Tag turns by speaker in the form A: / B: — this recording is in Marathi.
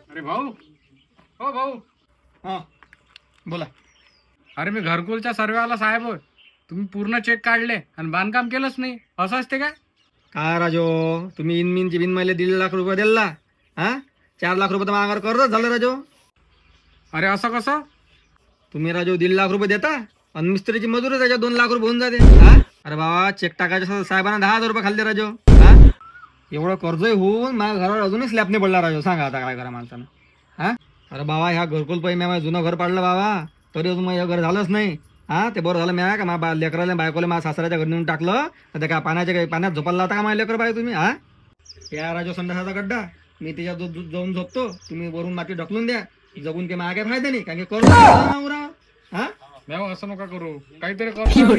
A: अरे भाऊ, हो भाऊ.
B: हा बोला.
A: अरे मी घरकुलच्या सर्वेवाला साहेब होय. तुम्ही पूर्ण चेक काढले आणि बांधकाम केलंच नाही, असं असते काय?
B: काय राजो, तुम्ही इनमिनची बिनमाले 1.5 लाख रुपये दिला. हा 4 लाख रुपये तर माघार कर्जच झालं राजो.
A: अरे असं कसं?
B: तुम्ही राजो 1.5 लाख रुपये देता आणि मिस्त्रीची मजुरी त्याच्यात 2 लाख रुपये होऊन जाते. हा अरे बाबा, चेक टाकायच्या साहेबांना 10,000 रुपये खाल्ले राजो. हा एवढं कर्ज होऊन माझ्या घरावर अजूनही स्लॅब नाही पडला राजो. सांगा आता काय करा माणसानं. हा अरे बाबा, ह्या घरकुल पैसे मी जुनं घर पाडलं बाबा, तरी अजून माझं घर झालंच नाही. हा ते बरं झालं म्या का माझ्या लेकराला बायकोला माझ्या सासऱ्याच्या घरी नेऊन टाकलं. तर काय पाण्यात झोपायला लावता का माझ्या लेकर बाय तुम्ही? हा त्या राजो संडासाचा गड्डा, मी त्याच्यात जाऊन झोपतो, तुम्ही वरून माती ढकलून द्या. जगून काही माझ्या काय फायदा नाही, कारण की करू. हा
A: असं नका करू, काहीतरी करू.